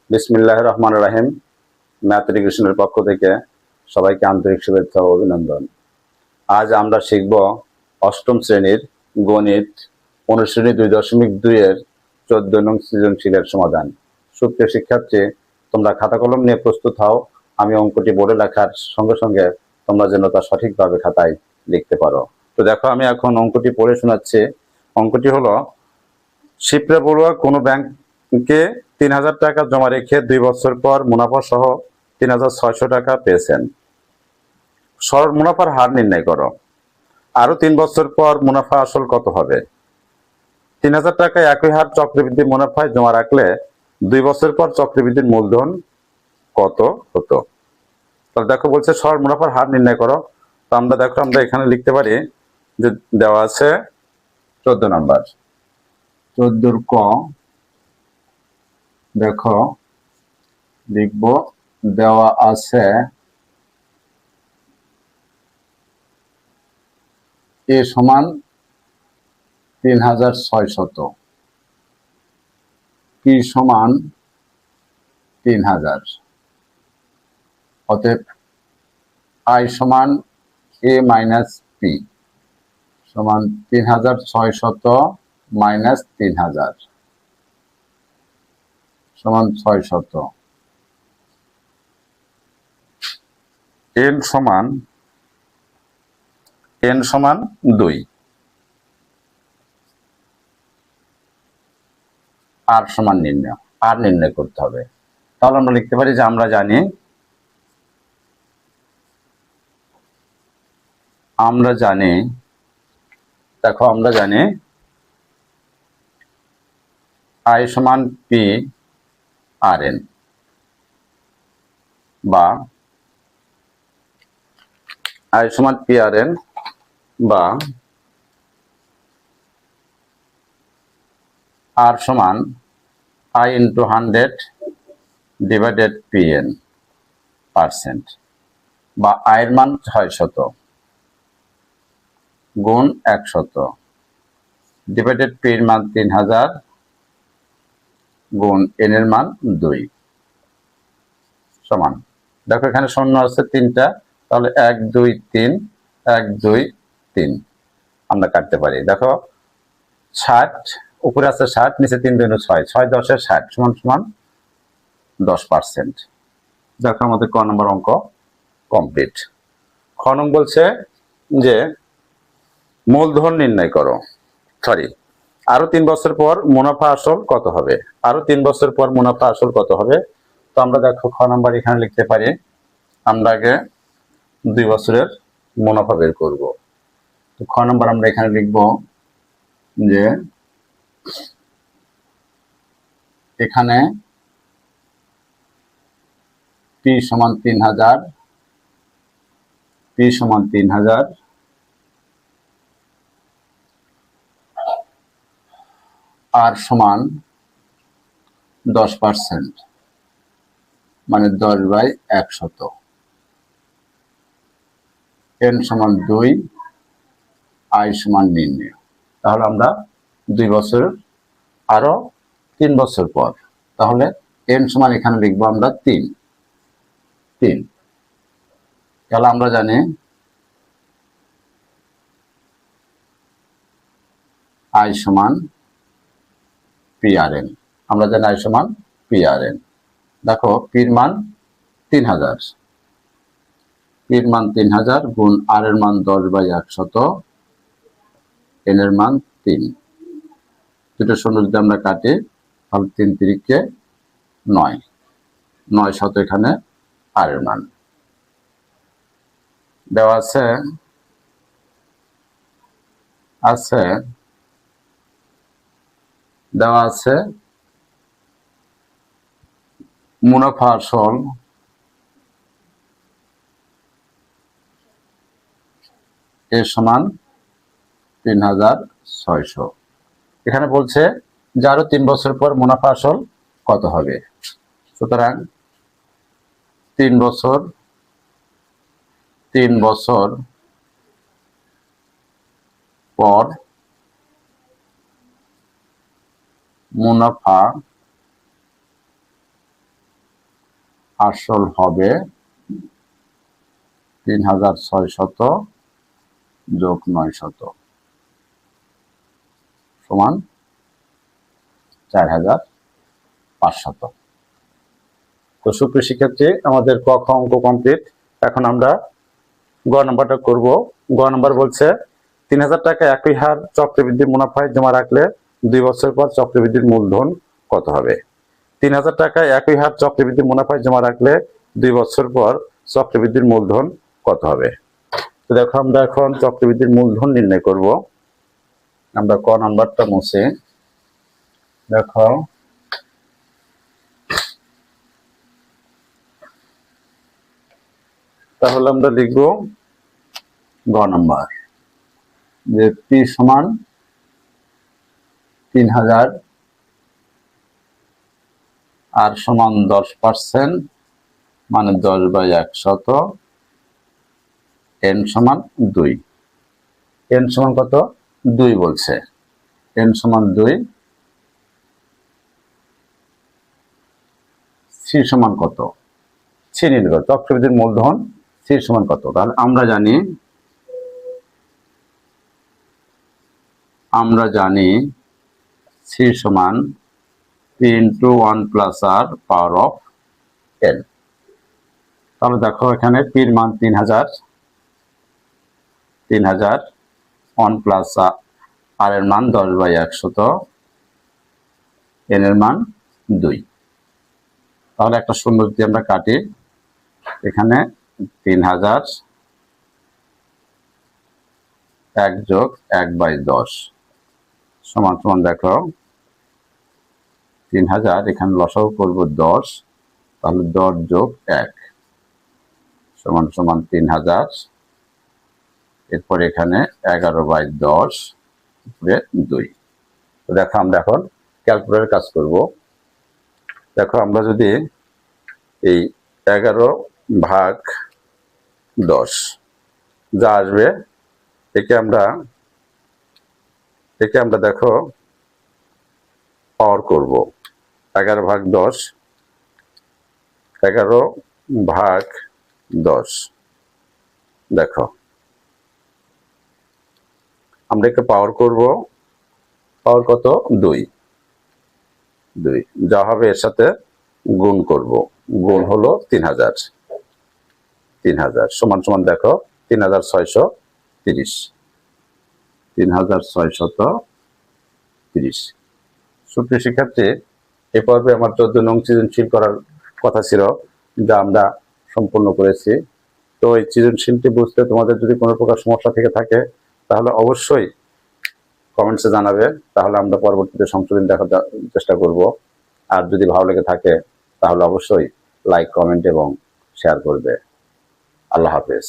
বিসমিল্লাহির রহমানির রহিম। ম্যাথ এডুকেশনের পক্ষ থেকে সবাইকে আন্তরিক শুভেচ্ছা ও অভিনন্দন। আজ আমরা শিখব অষ্টম শ্রেণীর গণিত অনুশ্রেণী 2.2 এর 14 নং সৃজনশীলের সমাধান। সুপ্রিয় শিক্ষার্থী, তোমরা খাতা কলম নিয়ে প্রস্তুত হও। আমি অঙ্কটি বোর্ডে লেখার সঙ্গে সঙ্গে তোমরা যেন তা সঠিকভাবে খাতায় লিখতে পারো। তো দেখো, আমি এখন অঙ্কটি পড়ে শোনাচ্ছি। অঙ্কটি হলো, শিপ্রা বড়ুয়া কোনো ব্যাংকে 3,000 টাকা জমা রেখে 2 বছর পর মুনাফা সহ 3,600 টাকা পেয়েছেন। সরল মুনাফার হার নির্ণয় করো। আরো 3 বছর পর মুনাফা আসল কত হবে? 3,000 টাকায় একই হার চক্রবৃদ্ধি মুনাফায় জমা রাখলে 2 বছর পর চক্রবৃদ্ধির মূলধন কত হতো? তাহলে দেখো, বলছে সরল মুনাফার হার নির্ণয় করো। তো আমরা এখানে লিখতে পারি যে দেওয়া আছে 14 নাম্বার, 14 ক। দেখো, লিখব, দেওয়া আছে এ সমান 3,600, পি সমান 3,000, অতএব আই সমান এ মাইনাস পি সমান 3,600 মাইনাস 3,000 সমান 600। এন সমান 2, আর সমান নির্ণয় করতে হবে। তাহলে আমরা লিখতে পারি যে আমরা জানি দেখো, আমরা জানি আই সমান পি আর এন, বা আই সমান পি আর এন, বা আর সমান I into 100 divided P N percent, বা আয়ের মান 600 গুণ 100 ডিভাইডেড পি এর মান 3,000 গুণ এন এর মান 2 সমান। দেখো, এখানে শূন্য আছে 3টা, তাহলে 1 2 3 1 2 3 আমরা কাটতে পারি। দেখো, 60 উপরে আছে 60, নিচে 3 2 6, 6 10 60 সমান সমান 10%। দেখো, আমাদের ক নম্বর অঙ্ক কমপ্লিট। খ নং বলছে যে মূলধন নির্ণয় করো। আরো 3 বছর পর মুনাফা আসল কত হবে? আরো 3 বছর পর মুনাফা আসল কত হবে? তো আমরা দেখো, খ নাম্বার এখানে লিখতে পারি। আমরা আগে 2 বছরের মুনাফা বের করব। তো খ নাম্বার আমরা এখানে লিখব যে এখানে পি সমান 3,000, পি সমান 3,000, আর সমান 10%, মানে 10/100, এন সমান 2, আই সমান নির্ণয়। তাহলে আমরা 2 বছর আরো 3 বছর পর, তাহলে এন সমান এখানে লিখবো আমরা 3। তাহলে আমরা জানি আই সমান পি আর এন, আমরা জানি আই সমান পি আর এন। দেখো, পির মান 3,000, পির মান 3,000 গুণ আর এর মান 10/100, এন এর মান 3। দুটো শূন্য যদি আমরা কাটি, তাহলে 3 3 9, 9 এখানে আর এর মান দেওয়া আছে দেওয়া আছে মুনাফা আসল এ সমান 3,600। এখানে বলছে যে আরো 3 বছর পর মুনাফা আসল কত হবে। সুতরাং 3 বছর পর মুনাফা আসল হবে 3600 যোগ 900 সমান 4500। তো সুপ্রিয় শিক্ষার্থী, আমাদের ক খ অঙ্ক কমপ্লিট। এখন আমরা গ নাম্বারটা করব। গ নাম্বার বলছে 3000 টাকা একই হার চক্রবৃদ্ধি মুনাফায় জমা রাখলে 2 বছর পর চক্রবৃদ্ধির মূলধন কত হবে? 3000 টাকা একই হার চক্রবৃদ্ধি মুনাফায় জমা রাখলে 2 বছর পর চক্রবৃদ্ধির মূলধন কত হবে? তো দেখো, আমরা এখন চক্রবৃদ্ধির মূলধন নির্ণয় করব। আমরা ক নাম্বারটা মুছে দেখো, তাহলে আমরা লিখব গ নাম্বার যে পি সমান 3000 আর সমান 10%, মানে 10/100, এন সমান 2। এন সমান কত? 2 বলছে। এন সমান 2। সি সমান কত? সি নির্ণয়। চক্রবৃদ্ধির মূলধন সি সমান কত? তাহলে আমরা জানি সি সমান P × 1 + r power of n। তাহলে দেখো, এখানে P এর মান 3000, 1 + r এর মান 10/100, n এর মান 2। তাহলে একটা শূন্য যদি আমরা কাটি, এখানে 3000 1 যোগ 1/10 সমান সমান দেখো 3000, এখানে লসাগু করব 10, তাহলে 10 যোগ 1 সমান সমান 3000। এরপর এখানে 11/10 উপরে 2। তো দেখো, আমরা এখন ক্যালকুলেটর কাজ করব। দেখো, আমরা যদি এই 11/10 যা আসবে, একে আমরা দেখো পাওয়ার করব। 11/10, 11/10 দেখো, আমরা একে পাওয়ার করব। পাওয়ার কত? 2। যা হবে এর সাথে গুণ করব। গুণ হলো 3000 সমান সমান দেখো 3630। 3630। সুপ্রিয় শিক্ষার্থী, এ পর্বে আমার 14 নং সৃজনশীল করার কথা ছিল, যা আমরা সম্পূর্ণ করেছি। তো এই সৃজনশীলটি বুঝতে তোমাদের যদি কোনো প্রকার সমস্যা থেকে থাকে, তাহলে অবশ্যই কমেন্টসে জানাবে। তাহলে আমরা পরবর্তীতে সংশোধন দেখার চেষ্টা করব। আর যদি ভালো লেগে থাকে, তাহলে অবশ্যই লাইক, কমেন্ট এবং শেয়ার করবে। আল্লাহ হাফেজ।